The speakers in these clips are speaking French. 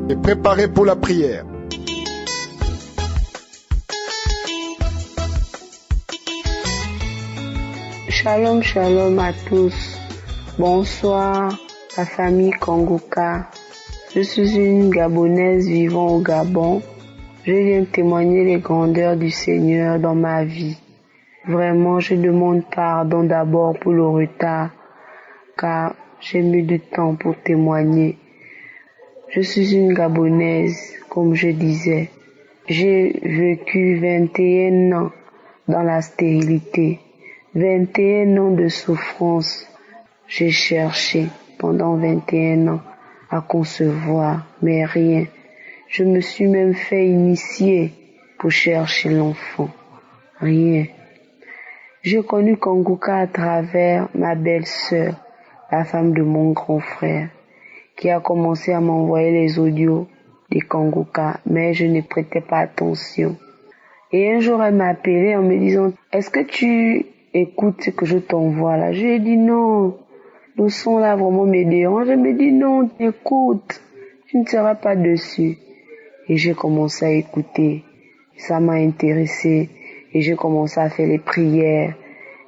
et préparez pour la prière. Shalom, shalom à tous. Bonsoir, la famille Kanguka. Je suis une Gabonaise vivant au Gabon. Je viens témoigner les grandeurs du Seigneur dans ma vie. Vraiment, je demande pardon d'abord pour le retard, car j'ai mis du temps pour témoigner. Je suis une Gabonaise, comme je disais. J'ai vécu 21 ans dans la stérilité, 21 ans de souffrance. J'ai cherché pendant 21 ans à concevoir, mais rien. Je me suis même fait initier pour chercher l'enfant. Rien. J'ai connu Kanguka à travers ma belle-sœur, la femme de mon grand frère, qui a commencé à m'envoyer les audios de Kanguka, mais je ne prêtais pas attention. Et un jour, elle m'a appelé en me disant, est-ce que tu écoutes ce que je t'envoie là? Je lui ai dit non, le son là vraiment me dérange. Elle me dit non, écoute, tu ne seras pas dessus. Et j'ai commencé à écouter, ça m'a intéressé et j'ai commencé à faire les prières.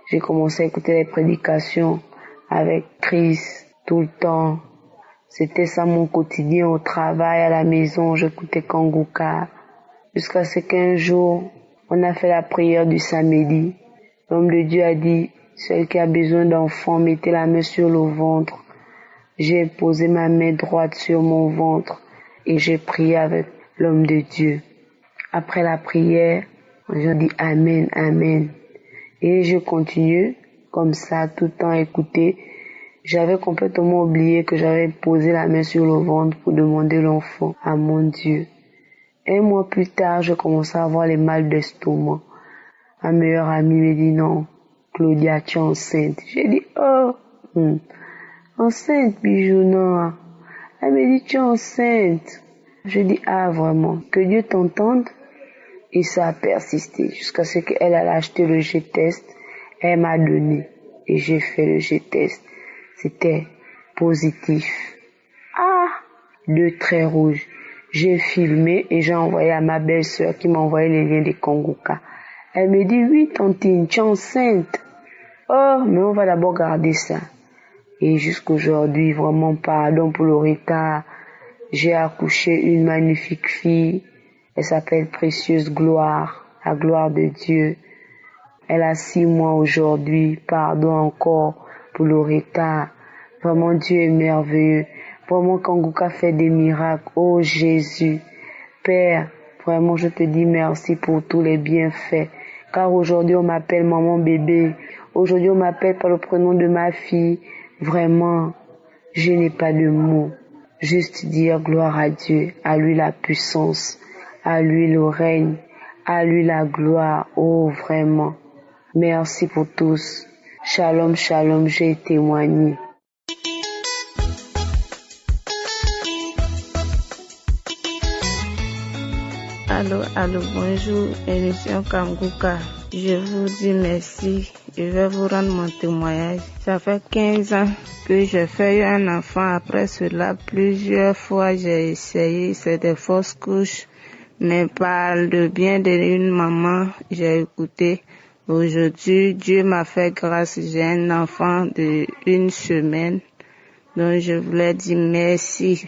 J'ai commencé à écouter les prédications avec Christ tout le temps. C'était ça mon quotidien au travail, à la maison, j'écoutais Kanguka. Jusqu'à ce qu'un jour, on a fait la prière du samedi. L'homme de Dieu a dit, celui qui a besoin d'enfant, mettez la main sur le ventre. J'ai posé ma main droite sur mon ventre et j'ai prié avec l'homme de Dieu. Après la prière, j'ai dit Amen, Amen. Et je continue comme ça, tout le temps écouter. J'avais complètement oublié que j'avais posé la main sur le ventre pour demander l'enfant à mon Dieu. Un mois plus tard, je commençais à avoir les mal d'estomac. Ma meilleure amie me dit non, Claudia, tu es enceinte. J'ai dit enceinte, bijou, non. Elle me dit tu es enceinte. Je dis ah vraiment, que Dieu t'entende. Et ça a persisté jusqu'à ce qu'elle a acheté le G-test. Elle m'a donné et j'ai fait le G-test. C'était positif. 2 traits rouges. J'ai filmé et j'ai envoyé à ma belle-sœur qui m'a envoyé les liens de Kanguka. Elle me dit oui tantine, tu es enceinte. Oh, mais on va d'abord garder ça. Et jusqu'aujourd'hui, vraiment pardon pour le retard. J'ai accouché une magnifique fille. Elle s'appelle Précieuse Gloire, la gloire de Dieu. Elle a 6 mois aujourd'hui. Pardon encore pour le retard. Vraiment, Dieu est merveilleux. Vraiment, Kanguka fait des miracles. Oh Jésus, Père, vraiment, je te dis merci pour tous les bienfaits. Car aujourd'hui, on m'appelle maman bébé. Aujourd'hui, on m'appelle par le prénom de ma fille. Vraiment, je n'ai pas de mots. Juste dire gloire à Dieu, à lui la puissance. À lui le règne, à lui la gloire. Oh, vraiment. Merci pour tous. Shalom, shalom, j'ai témoigné. Allô, bonjour, émission Kanguka. Je vous dis merci. Je vais vous rendre mon témoignage. Ça fait 15 ans que j'ai fait un enfant. Après cela, plusieurs fois, j'ai essayé. C'est des fausses couches. Mais par le bien d'une maman, j'ai écouté. Aujourd'hui, Dieu m'a fait grâce. J'ai un enfant de 1 semaine. Donc, je voulais dire merci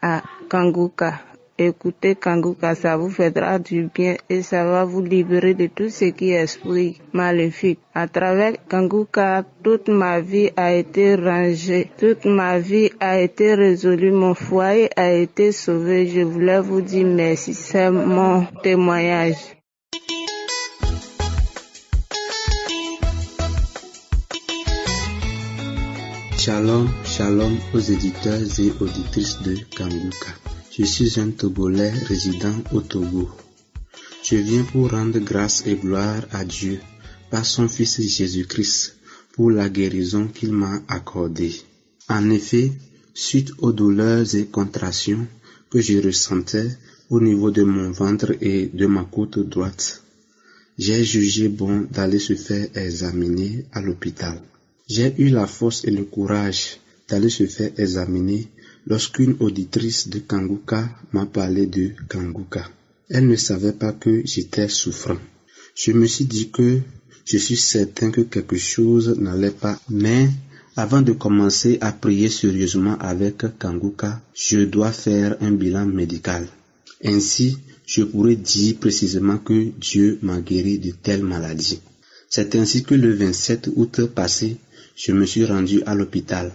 à Kanguka. Écoutez Kanguka, ça vous fera du bien et ça va vous libérer de tout ce qui est esprit maléfique. À travers Kanguka, toute ma vie a été rangée, toute ma vie a été résolue, mon foyer a été sauvé. Je voulais vous dire merci, c'est mon témoignage. Shalom, shalom aux éditeurs et auditrices de Kanguka. Je suis un Togolais résident au Togo. Je viens pour rendre grâce et gloire à Dieu par son Fils Jésus-Christ pour la guérison qu'il m'a accordée. En effet, suite aux douleurs et contractions que je ressentais au niveau de mon ventre et de ma côte droite, j'ai jugé bon d'aller se faire examiner à l'hôpital. J'ai eu la force et le courage d'aller se faire examiner lorsqu'une auditrice de Kanguka m'a parlé de Kanguka. Elle ne savait pas que j'étais souffrant. Je me suis dit que je suis certain que quelque chose n'allait pas, mais avant de commencer à prier sérieusement avec Kanguka, je dois faire un bilan médical. Ainsi, je pourrais dire précisément que Dieu m'a guéri de telle maladie. C'est ainsi que le 27 août passé, je me suis rendu à l'hôpital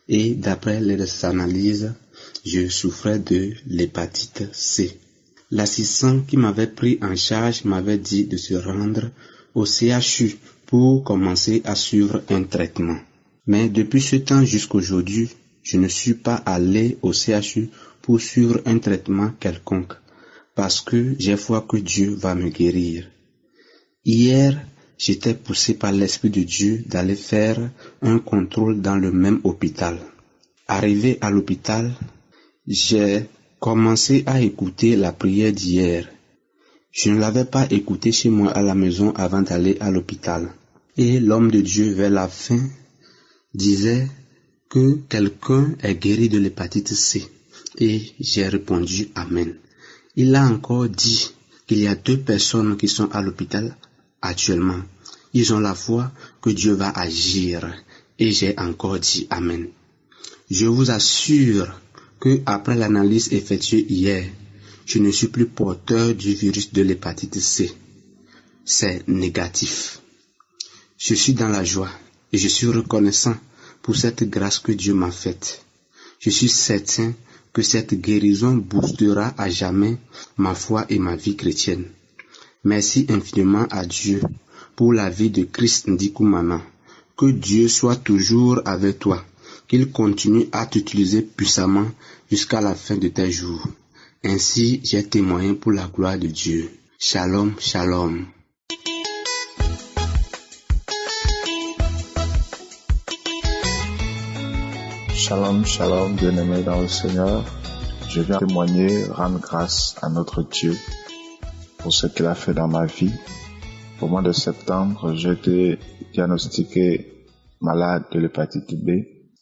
et d'après les analyses, je souffrais de l'hépatite C. L'assistant qui m'avait pris en charge m'avait dit de se rendre au CHU pour commencer à suivre un traitement. Mais depuis ce temps jusqu'aujourd'hui, je ne suis pas allé au CHU pour suivre un traitement quelconque, parce que j'ai foi que Dieu va me guérir. Hier, j'étais poussé par l'Esprit de Dieu d'aller faire un contrôle dans le même hôpital. Arrivé à l'hôpital, j'ai commencé à écouter la prière d'hier. Je ne l'avais pas écoutée chez moi à la maison avant d'aller à l'hôpital. Et l'homme de Dieu, vers la fin, disait que quelqu'un est guéri de l'hépatite C. Et j'ai répondu Amen. Il a encore dit qu'il y a 2 personnes qui sont à l'hôpital actuellement. Ils ont la foi que Dieu va agir. Et j'ai encore dit Amen. Je vous assure que après l'analyse effectuée hier, je ne suis plus porteur du virus de l'hépatite C. C'est négatif. Je suis dans la joie et je suis reconnaissant pour cette grâce que Dieu m'a faite. Je suis certain que cette guérison boostera à jamais ma foi et ma vie chrétienne. Merci infiniment à Dieu pour la vie de Christ Ndikoumana. Que Dieu soit toujours avec toi, qu'il continue à t'utiliser puissamment jusqu'à la fin de tes jours. Ainsi, j'ai témoigné pour la gloire de Dieu. Shalom, shalom. Shalom, shalom, bien-aimés dans le Seigneur. Je viens témoigner, rendre grâce à notre Dieu pour ce qu'il a fait dans ma vie. Au mois de septembre, j'ai été diagnostiqué malade de l'hépatite B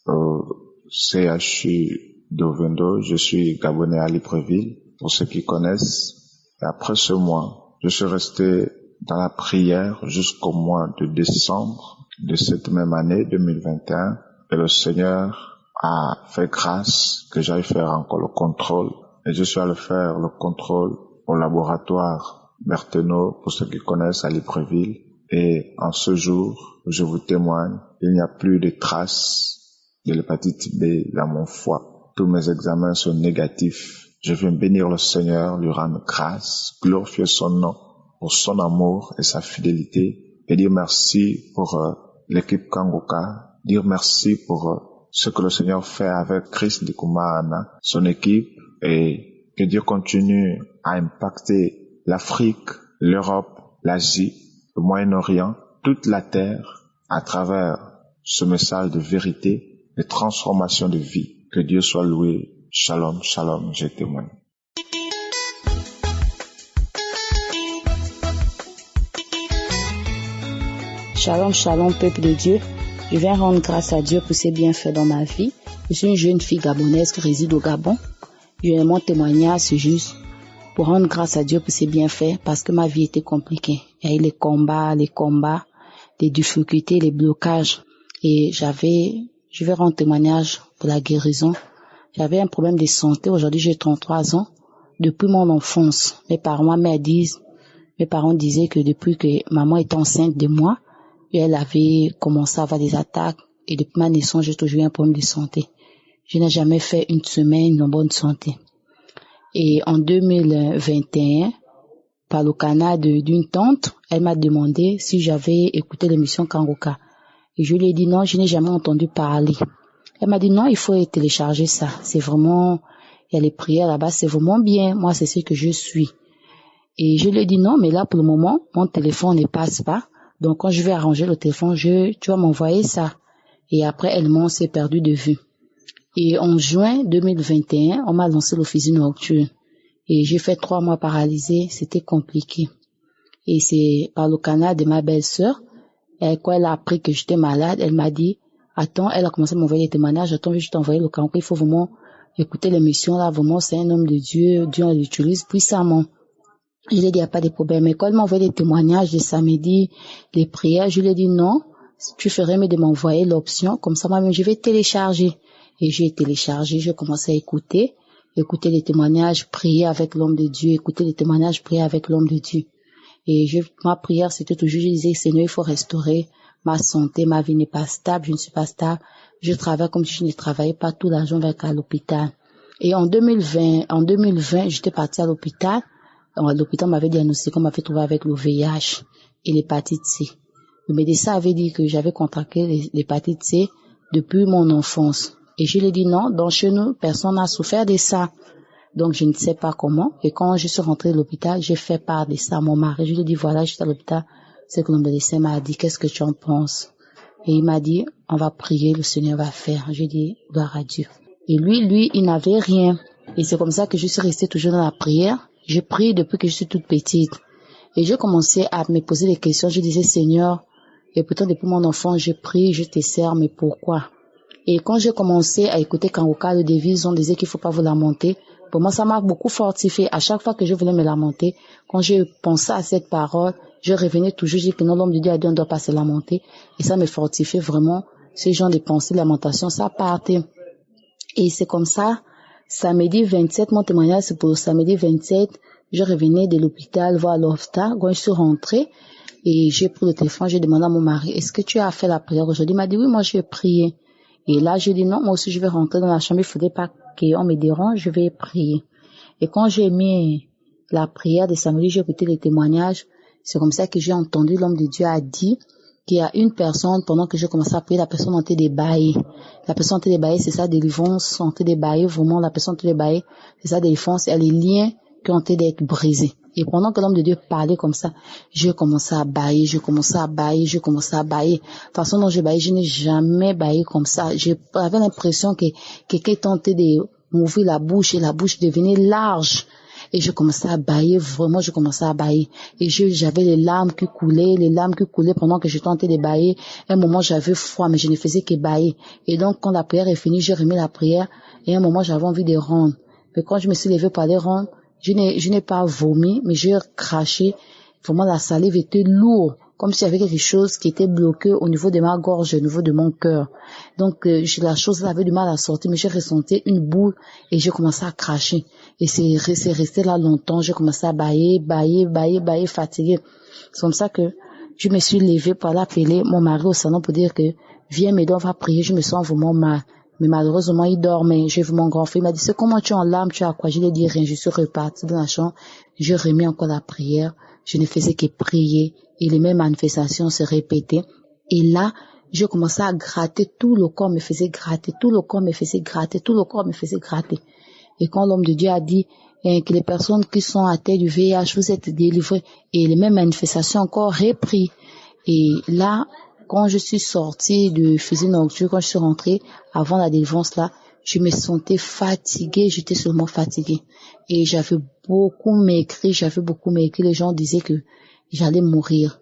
au CHU d'Ovendo. Je suis Gabonais à Libreville, pour ceux qui connaissent. Et après ce mois, je suis resté dans la prière jusqu'au mois de décembre de cette même année 2021. Et le Seigneur a fait grâce que j'aille faire encore le contrôle. Et je suis allé faire le contrôle au laboratoire Berthenot, pour ceux qui connaissent, à Libreville. Et en ce jour, je vous témoigne, il n'y a plus de traces de l'hépatite B dans mon foie. Tous mes examens sont négatifs. Je viens bénir le Seigneur, lui rendre grâce, glorifier son nom pour son amour et sa fidélité, et dire merci pour l'équipe Kanguka, dire merci pour ce que le Seigneur fait avec Christ Ndikoumana, son équipe, et que Dieu continue à impacter l'Afrique, l'Europe, l'Asie, le Moyen-Orient, toute la terre à travers ce message de vérité, de transformation de vie. Que Dieu soit loué. Shalom, shalom, je témoigne. Shalom, shalom, peuple de Dieu. Je viens rendre grâce à Dieu pour ses bienfaits dans ma vie. Je suis une jeune fille gabonaise qui réside au Gabon. Mon témoignage, c'est juste pour rendre grâce à Dieu pour ses bienfaits parce que ma vie était compliquée. Il y a eu les combats, les difficultés, les blocages. Et je vais rendre témoignage pour la guérison. J'avais un problème de santé. Aujourd'hui, j'ai 33 ans. Depuis mon enfance, mes parents disaient que depuis que maman était enceinte de moi, elle avait commencé à avoir des attaques. Et depuis ma naissance, j'ai toujours eu un problème de santé. Je n'ai jamais fait une semaine en bonne santé. Et en 2021, par le canal d'une tante, elle m'a demandé si j'avais écouté l'émission Kanguka. Et je lui ai dit non, je n'ai jamais entendu parler. Elle m'a dit non, il faut télécharger ça. C'est vraiment, il y a les prières là-bas, c'est vraiment bien. Moi, c'est ce que je suis. Et je lui ai dit non, mais là, pour le moment, mon téléphone ne passe pas. Donc, quand je vais arranger le téléphone, tu vas m'envoyer ça. Et après, elle s'est perdue de vue. Et en juin 2021, on m'a lancé l'officine nocturne. Et j'ai fait 3 mois paralysée. C'était compliqué. Et c'est par le canal de ma belle-sœur. Quand elle a appris que j'étais malade, elle m'a dit, attends, elle a commencé à m'envoyer des témoignages. Attends, je vais t'envoyer le canal. Il faut vraiment écoutez l'émission là, vraiment c'est un homme de Dieu, Dieu l'utilise puissamment. Je lui ai dit, il n'y a pas de problème. Mais quand il m'a envoyé les témoignages de samedi, les prières, je lui ai dit non, tu ferais mieux de m'envoyer l'option, comme ça moi-même je vais télécharger. Et j'ai téléchargé, j'ai commencé à écouter les témoignages, prier avec l'homme de Dieu, écouter les témoignages, prier avec l'homme de Dieu. Et ma prière, c'était toujours, je disais, Seigneur, il faut restaurer ma santé, ma vie n'est pas stable, je ne suis pas stable, je travaille comme si je ne travaillais pas, tout l'argent va à l'hôpital. Et en 2020, j'étais partie à l'hôpital. L'hôpital m'avait diagnostiqué qu'on m'avait trouvé avec le VIH et l'hépatite C. Le médecin avait dit que j'avais contracté l'hépatite C depuis mon enfance. Et je lui ai dit non, dans chez nous, personne n'a souffert de ça. Donc je ne sais pas comment. Et quand je suis rentrée de l'hôpital, j'ai fait part de ça à mon mari. Je lui ai dit voilà, je suis à l'hôpital. C'est que le médecin m'a dit, qu'est-ce que tu en penses? Et il m'a dit, on va prier, le Seigneur va faire. J'ai dit, gloire à Dieu. Et lui, il n'avait rien. Et c'est comme ça que je suis restée toujours dans la prière. Je prie depuis que je suis toute petite. Et j'ai commencé à me poser des questions. Je disais, Seigneur, et pourtant depuis mon enfant, je prie, je te sers, mais pourquoi? Et quand j'ai commencé à écouter Kanguka, le devise, on disait qu'il faut pas vous lamenter. Pour moi, ça m'a beaucoup fortifié. À chaque fois que je voulais me lamenter, quand je pensais à cette parole, je revenais toujours, je dis que non, l'homme de Dieu a dit on ne doit pas se lamenter. Et ça me fortifiait vraiment. Ce genre de pensées, lamentation, ça partait. Et c'est comme ça, samedi 27, mon témoignage, c'est pour samedi 27, je revenais de l'hôpital voir l'OFTA. Quand je suis rentrée, et j'ai pris le téléphone, j'ai demandé à mon mari, est-ce que tu as fait la prière aujourd'hui? Il m'a dit, oui, moi je vais prier. Et là, je dis non, moi aussi je vais rentrer dans la chambre, il ne faudrait pas qu'on me dérange, je vais prier. Et quand j'ai mis la prière de samedi, j'ai écouté les témoignages, c'est comme ça que j'ai entendu l'homme de Dieu a dit qu'il y a une personne, pendant que j'ai commencé à prier, la personne a été débaillée. La personne a été débaillée, c'est sa délivrance, a été débaillée, vraiment, la personne a été débaillée, c'est sa délivrance, il y a les liens qui ont été d'être brisés. Et pendant que l'homme de Dieu parlait comme ça, j'ai commencé à bailler, j'ai commencé à bailler. De toute façon dont je baillais, je n'ai jamais baillé comme ça. J'avais l'impression que quelqu'un tentait de m'ouvrir la bouche et la bouche devenait large. Et je commençais à bailler, vraiment, je commençais à bailler. Et j'avais les larmes qui coulaient pendant que je tentais de bailler. À un moment, j'avais froid, mais je ne faisais que bailler. Et donc, quand la prière est finie, j'ai remis la prière. Et à un moment, j'avais envie de rendre. Mais quand je me suis levée pour aller rendre, je n'ai pas vomi, mais j'ai craché. Vraiment, la salive était lourde, comme s'il y avait quelque chose qui était bloqué au niveau de ma gorge, au niveau de mon cœur. Donc, la chose avait du mal à sortir, mais j'ai ressenti une boule et j'ai commencé à cracher. Et c'est resté là longtemps. J'ai commencé à bailler, fatiguée. C'est comme ça que je me suis levée pour aller appeler mon mari au salon pour dire que viens m'aider, on va prier, je me sens vraiment mal. Mais malheureusement, il dormait. J'ai vu mon grand frère. Il m'a dit, c'est comment tu es en larmes, tu as quoi? Je lui ai dit rien. Je suis repartie dans la chambre. Je remis encore la prière. Je ne faisais que prier. Et les mêmes manifestations se répétaient. Et là, je commençais à gratter. Tout le corps me faisait gratter. Et quand l'homme de Dieu a dit que les personnes qui sont atteintes du VIH, vous êtes délivrées. Et les mêmes manifestations encore repris. Et là, quand je suis sortie de fusil nocturne, quand je suis rentrée, avant la délivrance là, je me sentais fatiguée, j'étais seulement fatiguée. Et j'avais beaucoup maigri. Les gens disaient que j'allais mourir.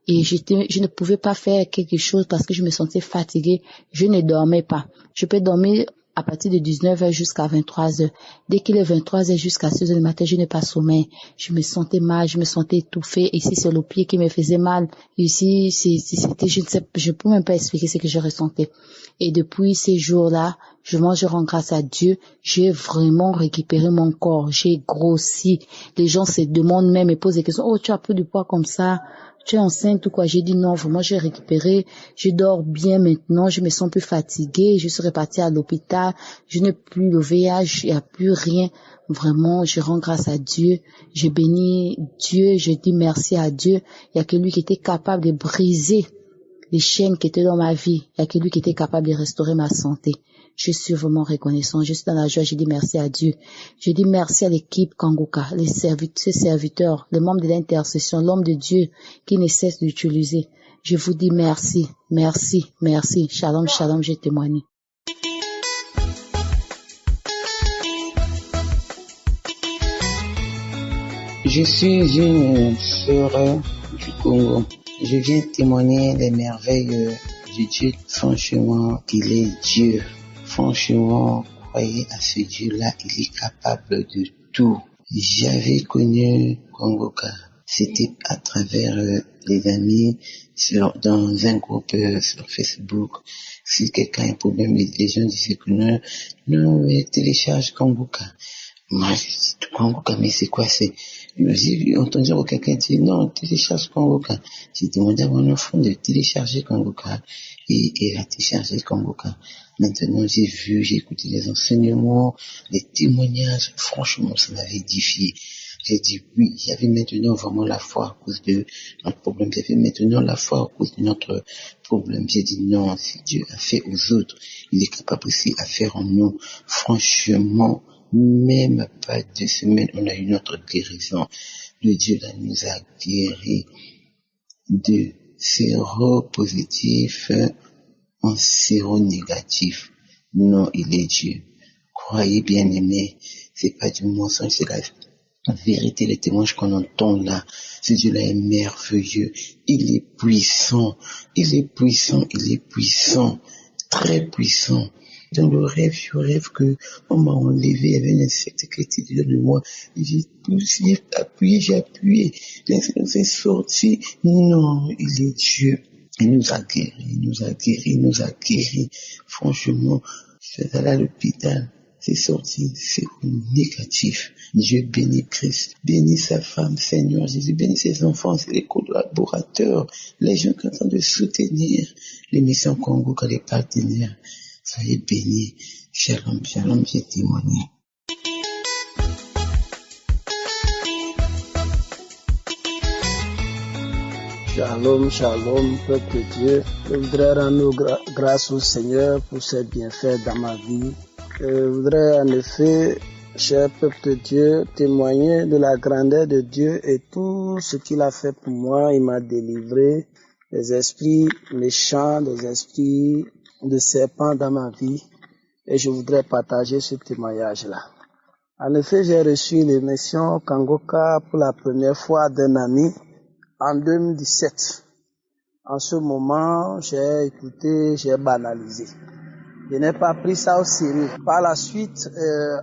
Et je ne pouvais pas faire quelque chose parce que je me sentais fatiguée. Je ne dormais pas. Je peux dormir à partir de 19h jusqu'à 23h. Dès qu'il est 23h jusqu'à 6h du matin, je n'ai pas sommeil. Je me sentais mal, je me sentais étouffée. Ici, c'est le pied qui me faisait mal. Ici, c'était, je peux même pas expliquer ce que je ressentais. Et depuis ces jours-là, je rends grâce à Dieu. J'ai vraiment récupéré mon corps. J'ai grossi. Les gens se demandent même, me posent des questions. Oh, tu as pris du poids comme ça? Tu es enceinte ou quoi? J'ai dit non, vraiment j'ai récupéré, je dors bien maintenant, je me sens plus fatiguée, je suis repartie à l'hôpital, je n'ai plus le VIH, il n'y a plus rien. Vraiment, je rends grâce à Dieu, je bénis Dieu, je dis merci à Dieu. Il n'y a que lui qui était capable de briser les chaînes qui étaient dans ma vie, il n'y a que lui qui était capable de restaurer ma santé. Je suis vraiment reconnaissant. Je suis dans la joie. Je dis merci à Dieu. Je dis merci à l'équipe Kanguka, les serviteurs, les membres de l'intercession, l'homme de Dieu qui ne cesse d'utiliser. Je vous dis merci, merci, merci. Shalom, shalom, j'ai témoigné. Je suis une sœur du Congo. Je viens témoigner des merveilles de Dieu. Franchement, il est Dieu. Franchement, croyez à ce Dieu-là, il est capable de tout. J'avais connu Kongoka. C'était à travers les amis dans un groupe sur Facebook. Si quelqu'un a un problème, les gens disaient que non, télécharge Kongoka. Moi, je dis, Kongoka, mais c'est quoi, j'ai entendu quelqu'un dire, non, télécharge Kongoka. J'ai demandé à mon enfant de télécharger Kongoka. Et il a téléchargé Kongoka. Maintenant, j'ai écouté les enseignements, les témoignages. Franchement, ça m'avait édifié. J'ai dit oui, j'avais maintenant vraiment la foi à cause de notre problème. J'avais maintenant la foi à cause de notre problème. J'ai dit non, si Dieu a fait aux autres, il est capable aussi à faire en nous. Franchement, même pas 2 semaines, on a eu notre guérison. Le Dieu là nous a guéris de séropositif en séronégatif. Non, il est Dieu. Croyez bien aimé, c'est pas du mensonge, c'est la vérité, les témoignages qu'on entend là. Ce Dieu-là est merveilleux. Il est puissant. Il est puissant. Il est puissant. Très puissant. Dans le rêve, je rêve que on m'a enlevé, il y avait un insecte qui était dedans de moi. J'ai appuyé. L'insecte est sorti. Non, il est Dieu. Il nous a guéris. Franchement, je suis allé à l'hôpital. C'est sorti, c'est négatif. Dieu bénit Christ, bénit sa femme, Seigneur Jésus, bénit ses enfants, les collaborateurs, les gens qui sont en train de soutenir les missions Congo, les partenaires. Soyez bénis. Shalom, j'ai témoigné. Shalom, peuple de Dieu. Je voudrais rendre grâce au Seigneur pour ses bienfaits dans ma vie. Je voudrais en effet, cher peuple de Dieu, témoigner de la grandeur de Dieu et tout ce qu'il a fait pour moi. Il m'a délivré des esprits méchants, des esprits de serpents dans ma vie. Et je voudrais partager ce témoignage-là. En effet, j'ai reçu l'émission Kangoka pour la première fois d'un ami en 2017. En ce moment, j'ai écouté, j'ai banalisé. Je n'ai pas pris ça au sérieux. Par la suite,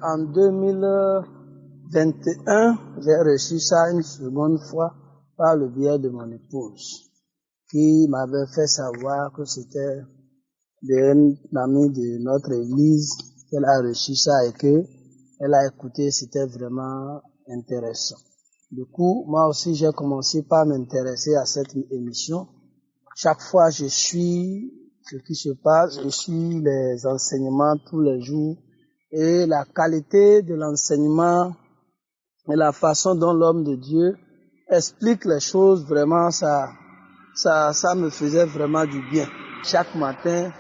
en 2021, j'ai reçu ça une seconde fois par le biais de mon épouse, qui m'avait fait savoir que c'était d'un ami de notre église qu'elle a reçu ça et que elle a écouté, c'était vraiment intéressant. Du coup, moi aussi, j'ai commencé par m'intéresser à cette émission. Chaque fois, je suis ce qui se passe, je suis les enseignements tous les jours et la qualité de l'enseignement et la façon dont l'homme de Dieu explique les choses, vraiment, ça me faisait vraiment du bien. Chaque matin,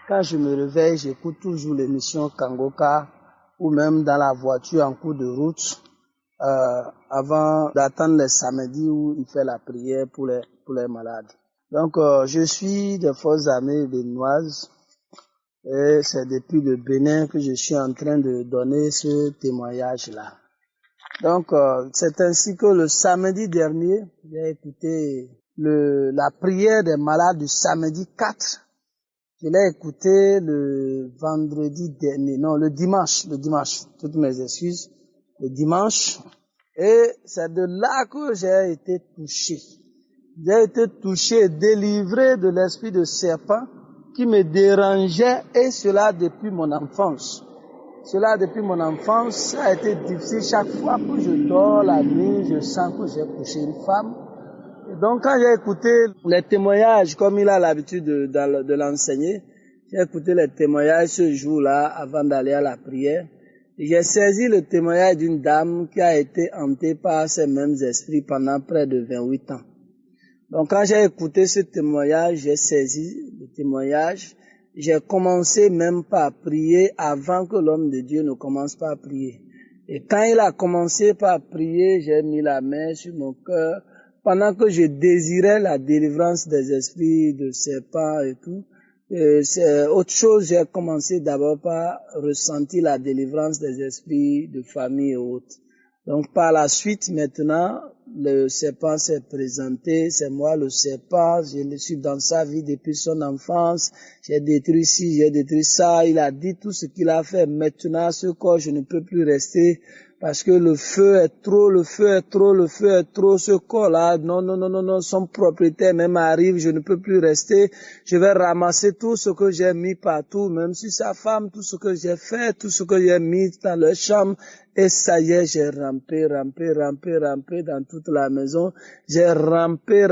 quand je me réveille, j'écoute toujours l'émission Kangoka ou même dans la voiture en cours de route, avant d'attendre les samedis où il fait la prière pour les malades. Donc, je suis de Forces Armées béninoises et c'est depuis le Bénin que je suis en train de donner ce témoignage-là. Donc, c'est ainsi que le samedi dernier, j'ai écouté la prière des malades du samedi 4. Je l'ai écouté le vendredi dernier, non, le dimanche, toutes mes excuses, le dimanche. Et c'est de là que j'ai été touché. J'ai été touché et délivré de l'esprit de serpent qui me dérangeait et cela depuis mon enfance. Ça a été difficile. Chaque fois que je dors la nuit, je sens que j'ai couché une femme. Et donc quand j'ai écouté les témoignages, comme il a l'habitude de l'enseigner, j'ai écouté les témoignages ce jour-là avant d'aller à la prière. J'ai saisi le témoignage d'une dame qui a été hantée par ces mêmes esprits pendant près de 28 ans. Donc quand j'ai écouté ce témoignage, j'ai saisi le témoignage, j'ai commencé même par prier avant que l'homme de Dieu ne commence par prier. Et quand il a commencé par prier, j'ai mis la main sur mon cœur, pendant que je désirais la délivrance des esprits de serpents et tout. C'est autre chose, j'ai commencé d'abord par ressentir la délivrance des esprits de famille et autres. Donc par la suite, maintenant, le serpent s'est présenté, c'est moi le serpent, je le suis dans sa vie depuis son enfance, j'ai détruit ci, j'ai détruit ça, il a dit tout ce qu'il a fait. Maintenant, ce corps, je ne peux plus rester parce que le feu est trop, ce corps-là, non, son propriétaire même arrive, je ne peux plus rester, je vais ramasser tout ce que j'ai mis partout, même si sa femme, tout ce que j'ai fait, tout ce que j'ai mis dans leur chambre, et ça y est, j'ai rampé dans toute la maison. J'ai rampé.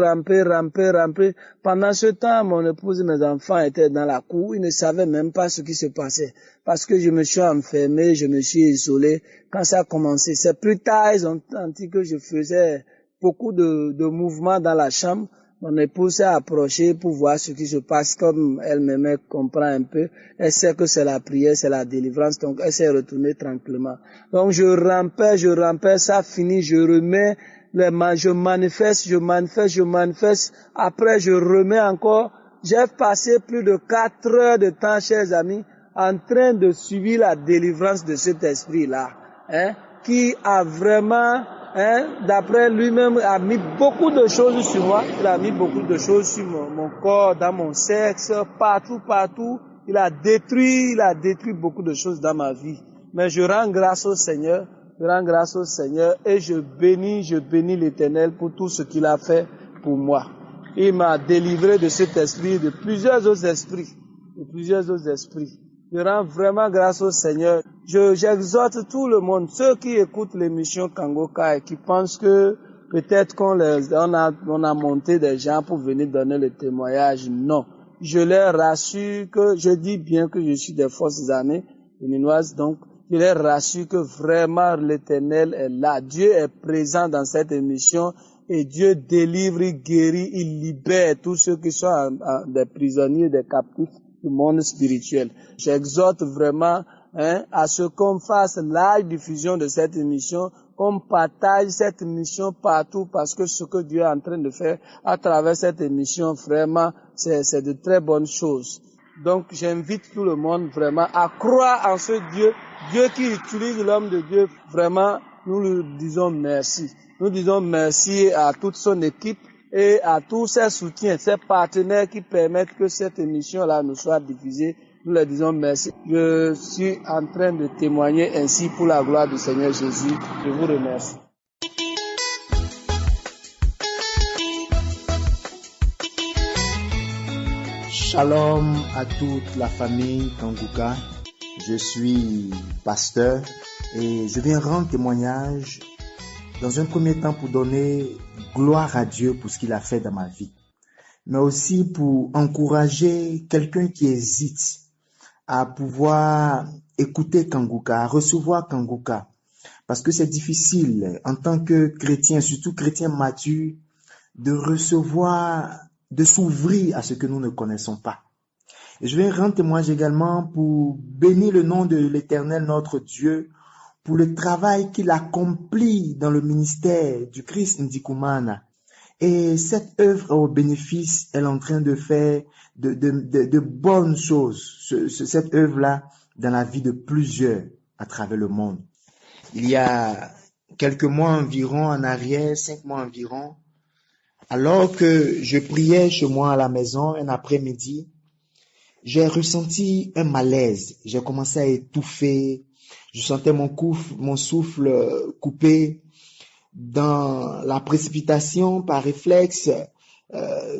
Pendant ce temps, mon épouse et mes enfants étaient dans la cour. Ils ne savaient même pas ce qui se passait. Parce que je me suis enfermé, je me suis isolé. Quand ça a commencé, c'est plus tard, ils ont senti que je faisais beaucoup de mouvements dans la chambre. Mon épouse s'est approchée pour voir ce qui se passe, comme elle-même comprend un peu. Elle sait que c'est la prière, c'est la délivrance, donc elle s'est retournée tranquillement. Donc je rampais, ça finit, je remets les mains, je manifeste. Après je remets encore. J'ai passé plus de 4 heures de temps, chers amis, en train de suivre la délivrance de cet esprit-là, qui a vraiment, d'après lui-même, a mis beaucoup de choses sur moi. Il a mis beaucoup de choses sur mon corps, dans mon sexe, partout. Il a détruit beaucoup de choses dans ma vie. Mais je rends grâce au Seigneur et je bénis l'Éternel pour tout ce qu'il a fait pour moi. Il m'a délivré de cet esprit, de plusieurs autres esprits. Je rends vraiment grâce au Seigneur. J'exhorte tout le monde, ceux qui écoutent l'émission Kangoka et qui pensent que peut-être on a monté des gens pour venir donner le témoignage. Non. Je leur rassure que, je dis bien que je suis des forces armées béninoises, donc je les rassure que vraiment l'Éternel est là. Dieu est présent dans cette émission et Dieu délivre, il guérit, il libère tous ceux qui sont des prisonniers, des captifs du monde spirituel. J'exhorte vraiment à ce qu'on fasse la diffusion de cette émission, qu'on partage cette émission partout parce que ce que Dieu est en train de faire à travers cette émission, vraiment, c'est de très bonnes choses. Donc j'invite tout le monde vraiment à croire en ce Dieu, Dieu qui utilise l'homme de Dieu. Vraiment, nous lui disons merci. Nous disons merci à toute son équipe et à tous ses soutiens, ses partenaires qui permettent que cette émission-là nous soit diffusée. Nous leur disons merci. Je suis en train de témoigner ainsi pour la gloire du Seigneur Jésus. Je vous remercie. Shalom à toute la famille Kanguka. Je suis pasteur et je viens rendre témoignage dans un premier temps pour donner gloire à Dieu pour ce qu'il a fait dans ma vie, mais aussi pour encourager quelqu'un qui hésite à pouvoir écouter Kanguka, à recevoir Kanguka, parce que c'est difficile en tant que chrétien, surtout chrétien mature, de recevoir, de s'ouvrir à ce que nous ne connaissons pas. Et je vais rendre témoignage également pour bénir le nom de l'Éternel, notre Dieu, pour le travail qu'il accomplit dans le ministère du Christ Ndikumana. Et cette œuvre au bénéfice, elle est en train de faire de bonnes choses, cette œuvre-là, dans la vie de plusieurs à travers le monde. Il y a quelques mois environ en arrière, 5 mois environ, alors que je priais chez moi à la maison un après-midi, j'ai ressenti un malaise. J'ai commencé à étouffer. Je sentais mon souffle coupé. Dans la précipitation, par réflexe,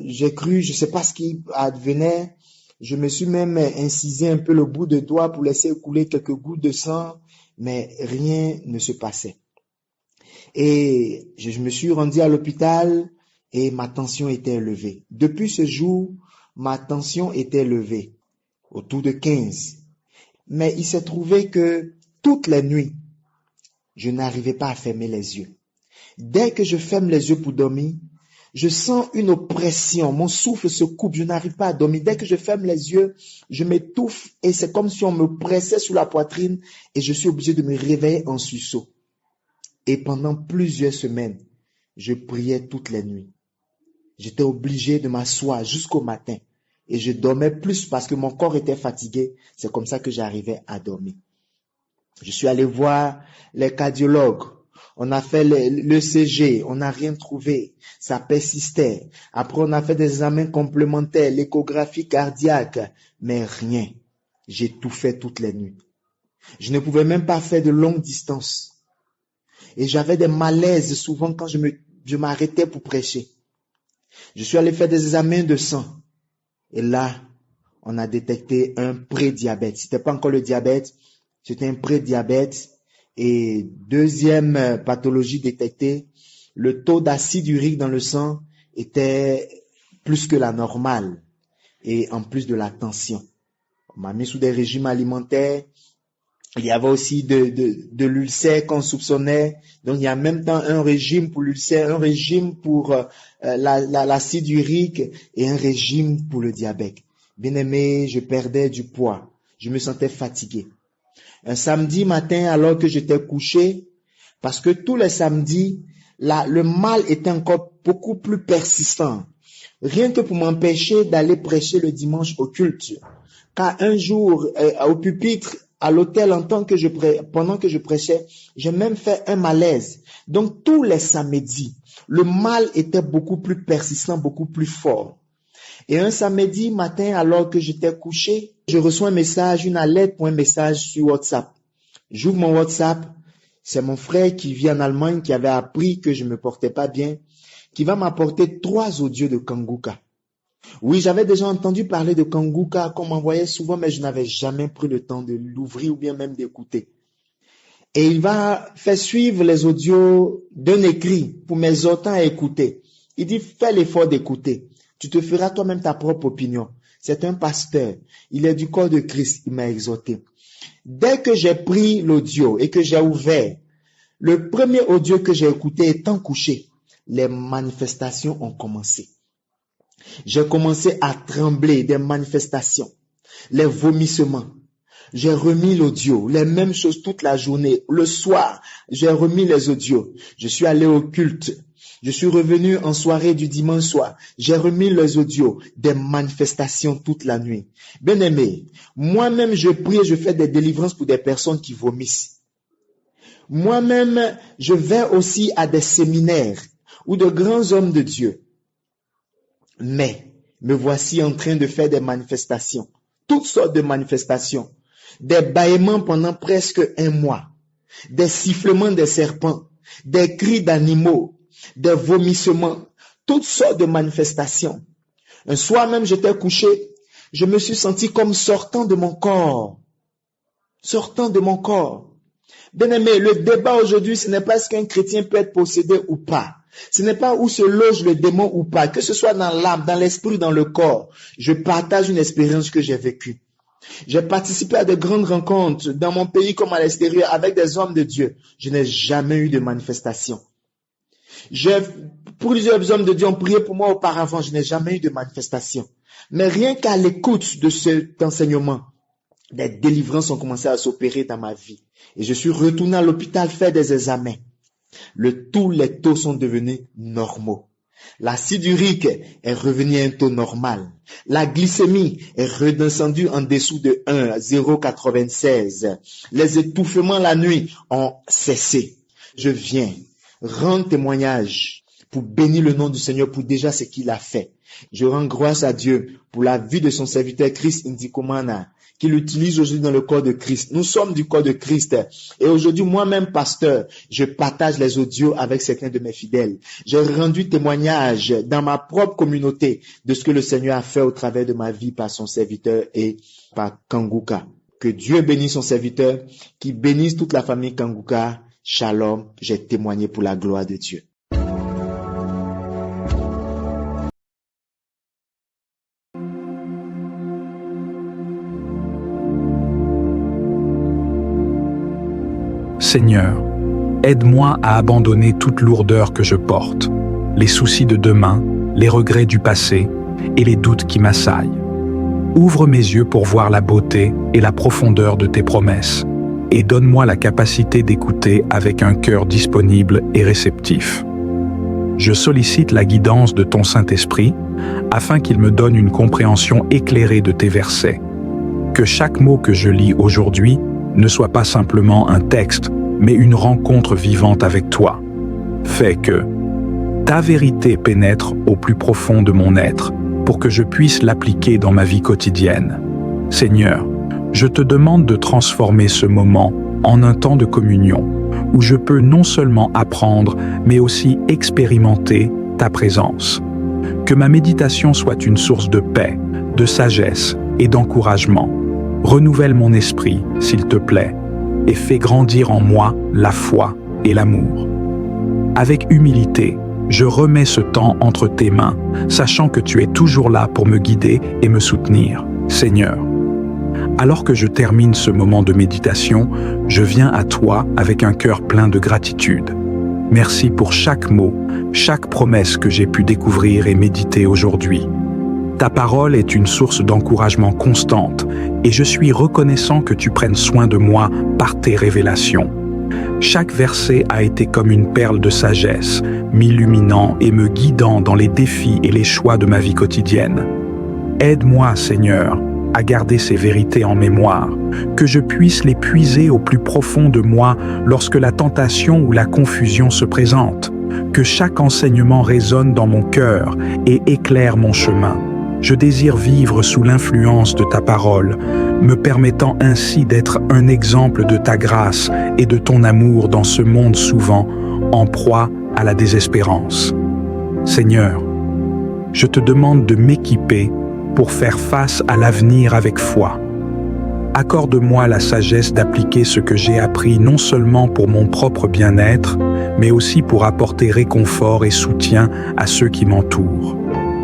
j'ai cru, je ne sais pas ce qui advenait. Je me suis même incisé un peu le bout de doigt pour laisser couler quelques gouttes de sang, mais rien ne se passait. Et je me suis rendu à l'hôpital et ma tension était élevée. Depuis ce jour, ma tension était élevée, autour de 15. Mais il s'est trouvé que toutes les nuits, je n'arrivais pas à fermer les yeux. Dès que je ferme les yeux pour dormir, je sens une oppression, mon souffle se coupe, je n'arrive pas à dormir. Dès que je ferme les yeux, je m'étouffe et c'est comme si on me pressait sous la poitrine et je suis obligé de me réveiller en sursaut. Et pendant plusieurs semaines, je priais toutes les nuits. J'étais obligé de m'asseoir jusqu'au matin et je dormais plus parce que mon corps était fatigué. C'est comme ça que j'arrivais à dormir. Je suis allé voir les cardiologues. On a fait le CG, on n'a rien trouvé. Ça persistait. Après, on a fait des examens complémentaires, l'échographie cardiaque, mais rien. J'ai tout fait toutes les nuits. Je ne pouvais même pas faire de longues distances. Et j'avais des malaises souvent quand je m'arrêtais pour prêcher. Je suis allé faire des examens de sang. Et là, on a détecté un prédiabète. C'était pas encore le diabète, c'était un prédiabète. Et deuxième pathologie détectée, le taux d'acide urique dans le sang était plus que la normale. Et en plus de la tension. On m'a mis sous des régimes alimentaires. Il y avait aussi de l'ulcère qu'on soupçonnait. Donc, il y a en même temps un régime pour l'ulcère, un régime pour l'acide urique et un régime pour le diabète. Bien aimé, je perdais du poids. Je me sentais fatigué. Un samedi matin, alors que j'étais couché, parce que tous les samedis, le mal était encore beaucoup plus persistant. Rien que pour m'empêcher d'aller prêcher le dimanche au culte. Car un jour, au pupitre, à l'hôtel, pendant que je prêchais, j'ai même fait un malaise. Donc, tous les samedis, le mal était beaucoup plus persistant, beaucoup plus fort. Et un samedi matin, alors que j'étais couché, je reçois un message, une alerte pour un message sur WhatsApp. J'ouvre mon WhatsApp. C'est mon frère qui vit en Allemagne, qui avait appris que je me portais pas bien, qui va m'apporter 3 audios de Kanguka. Oui, j'avais déjà entendu parler de Kanguka qu'on m'envoyait souvent, mais je n'avais jamais pris le temps de l'ouvrir ou bien même d'écouter. Et il va faire suivre les audios d'un écrit pour m'exhorter à écouter. Il dit, fais l'effort d'écouter. Tu te feras toi-même ta propre opinion. C'est un pasteur. Il est du corps de Christ. Il m'a exhorté. Dès que j'ai pris l'audio et que j'ai ouvert, le premier audio que j'ai écouté étant couché, les manifestations ont commencé. J'ai commencé à trembler des manifestations, les vomissements. J'ai remis l'audio, les mêmes choses toute la journée. Le soir, j'ai remis les audios. Je suis allé au culte. Je suis revenu en soirée du dimanche soir. J'ai remis les audios, des manifestations toute la nuit. Bien aimé, moi-même je prie et je fais des délivrances pour des personnes qui vomissent. Moi-même, je vais aussi à des séminaires où de grands hommes de Dieu. Mais me voici en train de faire des manifestations, toutes sortes de manifestations, des bâillements pendant presque 1 mois, des sifflements des serpents, des cris d'animaux, des vomissements, toutes sortes de manifestations. Un soir même, j'étais couché, je me suis senti comme sortant de mon corps. Sortant de mon corps. Bien aimé, le débat aujourd'hui, ce n'est pas est-ce qu'un chrétien peut être possédé ou pas. Ce n'est pas où se loge le démon ou pas, que ce soit dans l'âme, dans l'esprit, dans le corps. Je partage une expérience que j'ai vécue. J'ai participé à de grandes rencontres dans mon pays comme à l'extérieur avec des hommes de Dieu. Je n'ai jamais eu de manifestation. Plusieurs hommes de Dieu ont prié pour moi auparavant. Je n'ai jamais eu de manifestation. Mais rien qu'à l'écoute de cet enseignement, des délivrances ont commencé à s'opérer dans ma vie. Et je suis retourné à l'hôpital faire des examens. Tous les taux sont devenus normaux. L'acide urique est revenu à un taux normal. La glycémie est redescendue en dessous de 1, 0,96. Les étouffements la nuit ont cessé. Je viens rendre témoignage pour bénir le nom du Seigneur pour déjà ce qu'il a fait. Je rends grâce à Dieu pour la vie de son serviteur Christ Ndikumana, qu'il utilise aujourd'hui dans le corps de Christ. Nous sommes du corps de Christ. Et aujourd'hui, moi-même, pasteur, je partage les audios avec certains de mes fidèles. J'ai rendu témoignage dans ma propre communauté de ce que le Seigneur a fait au travers de ma vie par son serviteur et par Kanguka. Que Dieu bénisse son serviteur, qu'il bénisse toute la famille Kanguka. Shalom, j'ai témoigné pour la gloire de Dieu. Seigneur, aide-moi à abandonner toute lourdeur que je porte, les soucis de demain, les regrets du passé et les doutes qui m'assaillent. Ouvre mes yeux pour voir la beauté et la profondeur de tes promesses et donne-moi la capacité d'écouter avec un cœur disponible et réceptif. Je sollicite la guidance de ton Saint-Esprit afin qu'il me donne une compréhension éclairée de tes versets. Que chaque mot que je lis aujourd'hui ne soit pas simplement un texte, mais une rencontre vivante avec toi. Fais que ta vérité pénètre au plus profond de mon être pour que je puisse l'appliquer dans ma vie quotidienne. Seigneur, je te demande de transformer ce moment en un temps de communion où je peux non seulement apprendre, mais aussi expérimenter ta présence. Que ma méditation soit une source de paix, de sagesse et d'encouragement. Renouvelle mon esprit, s'il te plaît, et fais grandir en moi la foi et l'amour. Avec humilité, je remets ce temps entre tes mains, sachant que tu es toujours là pour me guider et me soutenir. Seigneur, alors que je termine ce moment de méditation, je viens à toi avec un cœur plein de gratitude. Merci pour chaque mot, chaque promesse que j'ai pu découvrir et méditer aujourd'hui. Ta parole est une source d'encouragement constante et je suis reconnaissant que tu prennes soin de moi par tes révélations. Chaque verset a été comme une perle de sagesse, m'illuminant et me guidant dans les défis et les choix de ma vie quotidienne. Aide-moi, Seigneur, à garder ces vérités en mémoire, que je puisse les puiser au plus profond de moi lorsque la tentation ou la confusion se présente, que chaque enseignement résonne dans mon cœur et éclaire mon chemin. Je désire vivre sous l'influence de ta parole, me permettant ainsi d'être un exemple de ta grâce et de ton amour dans ce monde souvent en proie à la désespérance. Seigneur, je te demande de m'équiper pour faire face à l'avenir avec foi. Accorde-moi la sagesse d'appliquer ce que j'ai appris non seulement pour mon propre bien-être, mais aussi pour apporter réconfort et soutien à ceux qui m'entourent.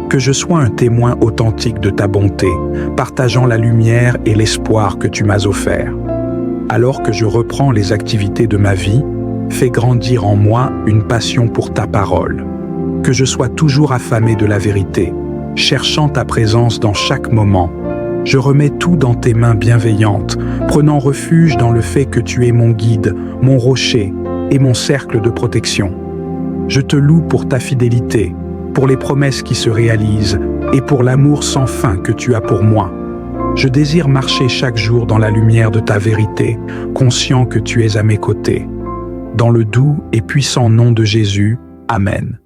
Que je sois un témoin authentique de ta bonté, partageant la lumière et l'espoir que tu m'as offert. Alors que je reprends les activités de ma vie, fais grandir en moi une passion pour ta parole. Que je sois toujours affamé de la vérité, cherchant ta présence dans chaque moment. Je remets tout dans tes mains bienveillantes, prenant refuge dans le fait que tu es mon guide, mon rocher et mon cercle de protection. Je te loue pour ta fidélité, pour les promesses qui se réalisent et pour l'amour sans fin que tu as pour moi. Je désire marcher chaque jour dans la lumière de ta vérité, conscient que tu es à mes côtés. Dans le doux et puissant nom de Jésus, Amen.